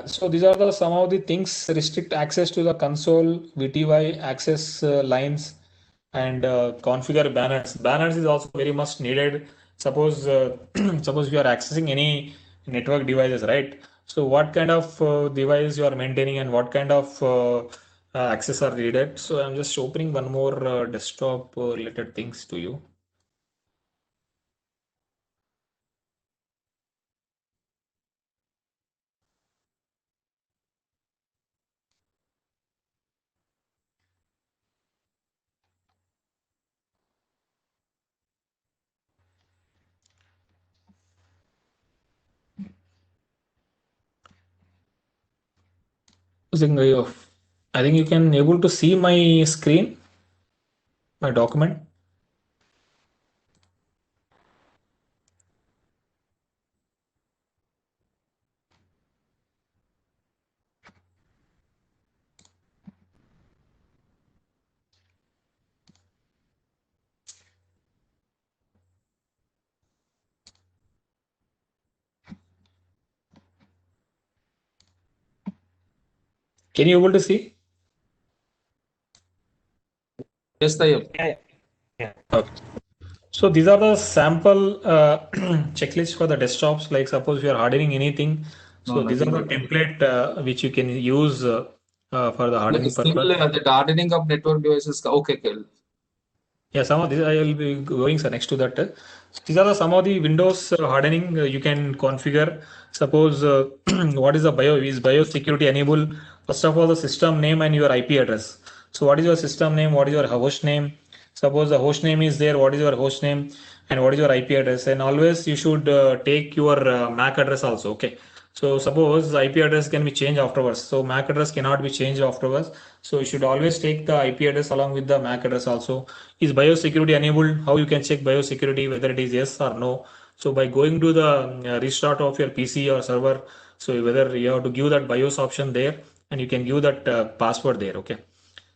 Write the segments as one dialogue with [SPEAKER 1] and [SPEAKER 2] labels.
[SPEAKER 1] So these are the some of the things: restrict access to the console, VTY access lines, and configure banners. Banners is also very much needed. Suppose suppose you are accessing any network devices, right? So what kind of device you are maintaining and what kind of access are needed. So I'm just opening one more desktop related things to you. I think you can able to see my screen, my document. Can you able to see?
[SPEAKER 2] Yes, Tayyab.
[SPEAKER 1] Yeah. Okay. So these are the sample checklists for the desktops. Like suppose you are hardening anything. So these are the template which you can use for the hardening
[SPEAKER 2] Still,
[SPEAKER 1] purpose.
[SPEAKER 2] the hardening of network devices. Okay, okay.
[SPEAKER 1] Yeah, some of these I will be going next to that. These are the, some of the Windows hardening you can configure. Suppose what is the BIOS security enable? First of all, the system name and your IP address. So what is your system name? What is your host name? Suppose the host name is there. What is your host name and what is your IP address? And always you should take your MAC address also. Okay. So suppose the IP address can be changed afterwards. So MAC address cannot be changed afterwards. So you should always take the IP address along with the MAC address also. Is biosecurity enabled? How you can check biosecurity whether it is yes or no? So by going to the restart of your PC or server, so whether you have to give that BIOS option there and you can give that password there. Okay.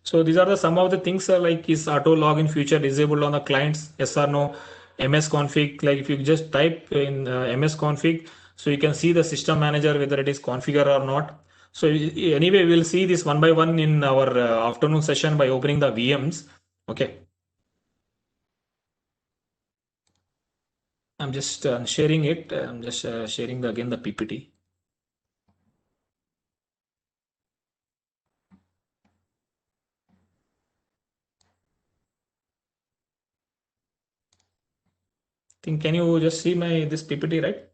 [SPEAKER 1] So these are the some of the things like is auto login feature disabled on the clients? Yes or no? MS config, like if you just type in MS config, so you can see the system manager whether it is configured or not. So anyway, we'll see this one by one in our afternoon session by opening the VMs. Okay. I'm just sharing it. I'm just sharing again the PPT. Think can you just see my this PPT, right?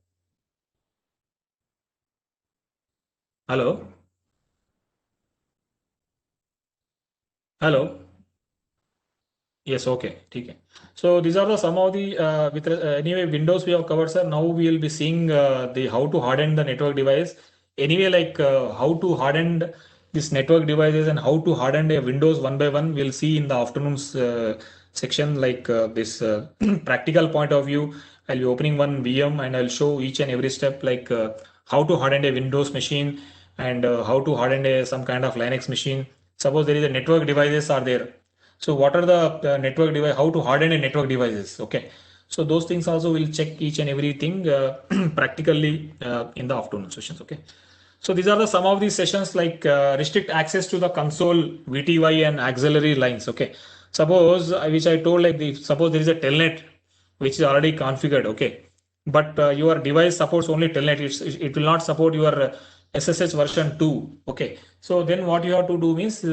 [SPEAKER 1] Hello. Hello. Yes, okay. Okay. So these are the some of the anyway Windows we have covered, sir. Now we will be seeing the how to harden the network device. Anyway, like how to harden this network devices and how to harden a Windows one by one. We'll see in the afternoon's section, like this practical point of view. I'll be opening one VM and I'll show each and every step, like how to harden a Windows machine and how to harden some kind of Linux machine. Suppose there is a network devices are there, so what are the network device? How to harden a network devices? Okay. So those things also will check each and everything practically in the afternoon sessions. Okay. So these are the some of these sessions, like restrict access to the console, VTY and auxiliary lines. Okay. Suppose which I told, like suppose there is a telnet which is already configured. Okay. But your device supports only telnet. It will not support your SSH version 2. Okay. So then what you have to do means,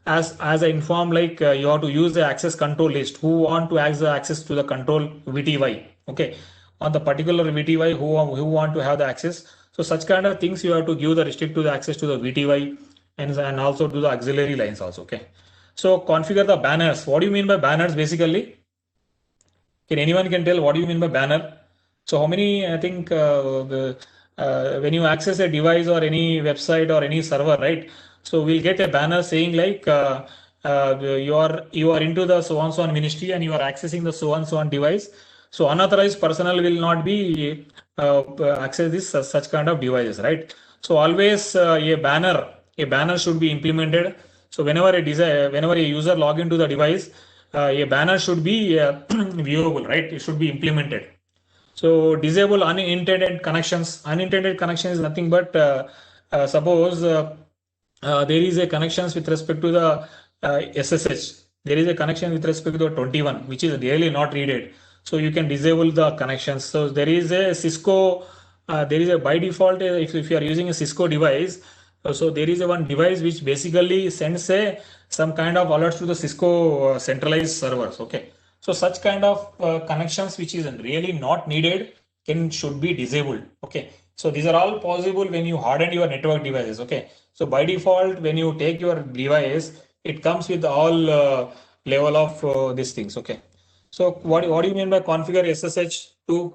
[SPEAKER 1] as I informed, like you have to use the access control list. Who want to access to the control VTY? Okay. On the particular VTY, who want to have the access. So such kind of things you have to give the restrict to the access to the VTY and also to the auxiliary lines also. Okay. So configure the banners. What do you mean by banners basically? Can anyone can tell what do you mean by banner? So how many, I think, when you access a device or any website or any server, right? So we'll get a banner saying like you are into the so and so on ministry and you are accessing the so and so on device. So unauthorized personnel will not be access this such kind of devices, right? So always a banner should be implemented. So whenever a user log into the device, a banner should be viewable, right? It should be implemented. So disable unintended connections. Unintended connection is nothing but suppose there is a connections with respect to the SSH. There is a connection with respect to the 21, which is really not needed. So you can disable the connections. So there is a Cisco, there is a by default, if you are using a Cisco device, so there is a one device which basically sends a some kind of alerts to the Cisco centralized servers. Okay. So such kind of connections which is really not needed should be disabled. Okay. So these are all possible when you harden your network devices. Okay. So by default, when you take your device, it comes with all level of these things. Okay. So what do you mean by configure SSH to?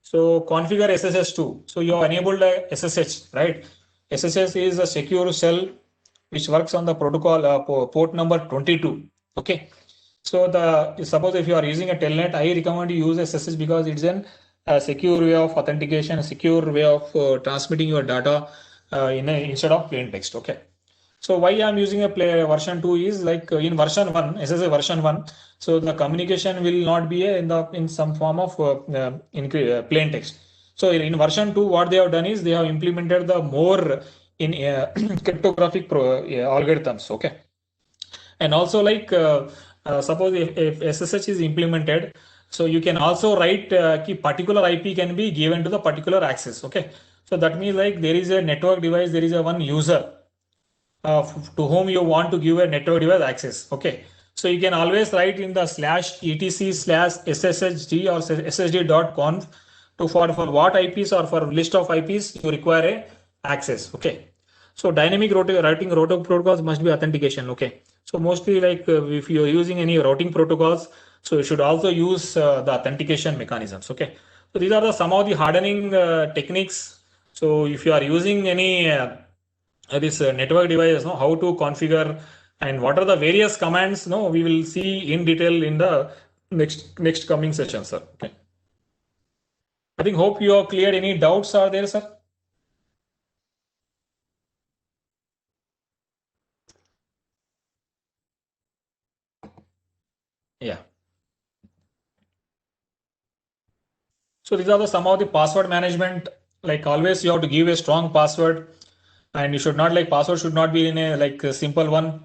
[SPEAKER 1] So configure SSH to. So you have enabled a SSH, right? SSH is a secure shell which works on the protocol port number 22. Okay. So suppose if you are using a telnet, I recommend you use SSH because it's a secure way of authentication, a secure way of transmitting your data instead of plain text. Okay. So why I'm using a version 2 is like in version 1, SSH version 1. So the communication will not be in some form of plain text. So in version 2, what they have done is they have implemented the more in cryptographic algorithms. Okay. And also like suppose if SSH is implemented, so you can also write particular IP can be given to the particular access. Okay. So that means like there is a network device, there is a one user to whom you want to give a network device access. Okay. So you can always write in the /etc/sshd or ssd.conf to for what IPs or for list of IPs you require a access. Okay. So dynamic routing protocols must be authentication. Okay. So mostly like if you're using any routing protocols, so you should also use the authentication mechanisms. Okay. So these are some of the hardening techniques. So if you are using any this network device, no, how to configure and what are the various commands, no, we will see in detail in the next coming session, sir. Okay. I think hope you have cleared. Any doubts are there, sir? Yeah. So these are some of the password management. Like always, you have to give a strong password, and you should not like password should not be in a like a simple one,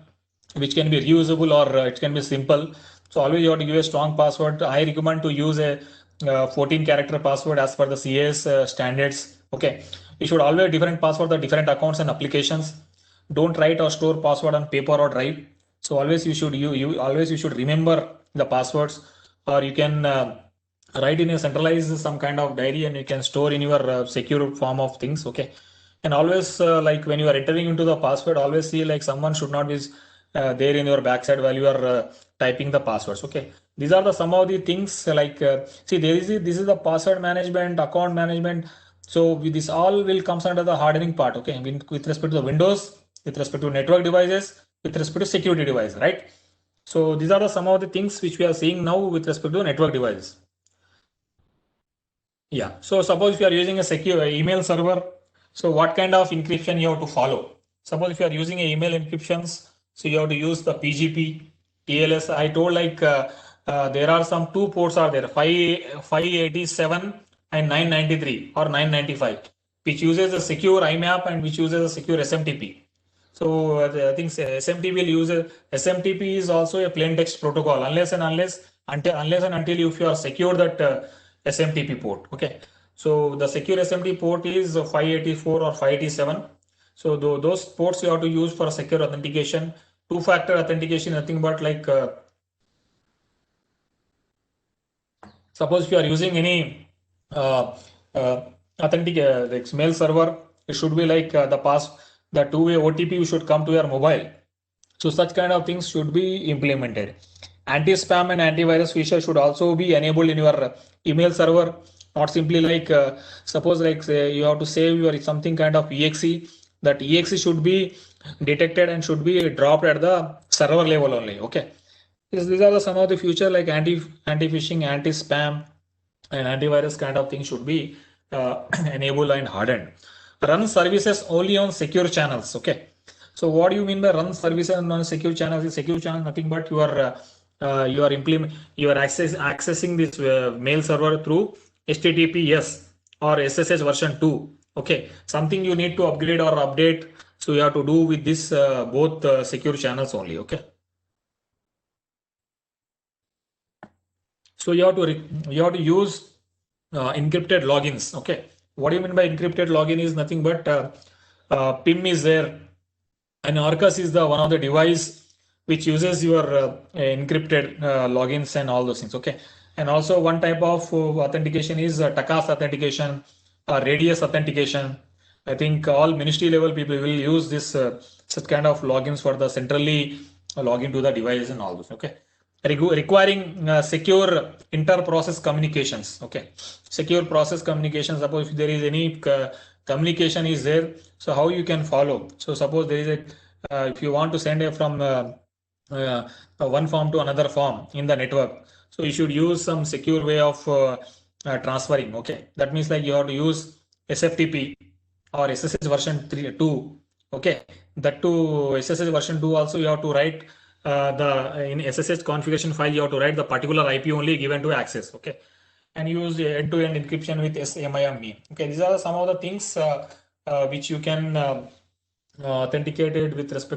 [SPEAKER 1] which can be reusable or it can be simple. So always you have to give a strong password. I recommend to use a 14 character password as per the CAS standards. Okay. You should always different password for different accounts and applications. Don't write or store password on paper or drive. So always you should remember the passwords, or you can write in a centralized some kind of diary and you can store in your secure form of things. Okay. And always like when you are entering into the password, always see like someone should not be there in your backside while you are typing the passwords. Okay. These are some of the things like see this is the password management, account management. So this all will comes under the hardening part. Okay. With respect to the Windows, with respect to network devices, with respect to security device, right? So these are some of the things which we are seeing now with respect to network devices. Yeah. So suppose if you are using a secure email server, so what kind of encryption you have to follow? Suppose if you are using a email encryptions, so you have to use the PGP, TLS. I told like there are some two ports are there, 587 and 993 or 995, which uses a secure IMAP and which uses a secure SMTP. So I think SMTP will use SMTP is also a plain text protocol unless and until if you are secure that SMTP port. Okay. So the secure SMTP port is 584 or 587. So those ports you have to use for secure authentication. Two-factor authentication, nothing but like suppose if you are using any authentic like mail server, it should be like the two-way OTP should come to your mobile. So such kind of things should be implemented. Anti-spam and antivirus feature should also be enabled in your email server. Not simply like suppose like say you have to save your something kind of exe. That exe should be detected and should be dropped at the server level only. Okay. These are some of the future like anti-phishing, anti-spam, and antivirus kind of things should be enabled and hardened. Run services only on secure channels. Okay. So what do you mean by run services on secure channels? Secure channel nothing but you are accessing this mail server through HTTPS or SSH version 2 Okay, something you need to upgrade or update. So you have to do with this both secure channels only. Okay. So you have to use encrypted logins. Okay. What do you mean by encrypted login? Is nothing but PIM is there, and Orcus is the one of the device which uses your encrypted logins and all those things. Okay. And also one type of authentication is TACAS authentication, radius authentication. I think all ministry level people will use this such kind of logins for the centrally login to the device and all those. Okay. Requiring secure inter-process communications. Okay. Secure process communication. Suppose if there is any communication is there, so how you can follow? So suppose there is a if you want to send a from one form to another form in the network, so you should use some secure way of transferring. Okay, that means like you have to use SFTP or SSH version 2. Okay, that to SSH version 2 also you have to write the in SSH configuration file you have to write the particular IP only given to access. Okay, and use end-to-end encryption with SMIME. Okay, these are some of the things which you can authenticated with respect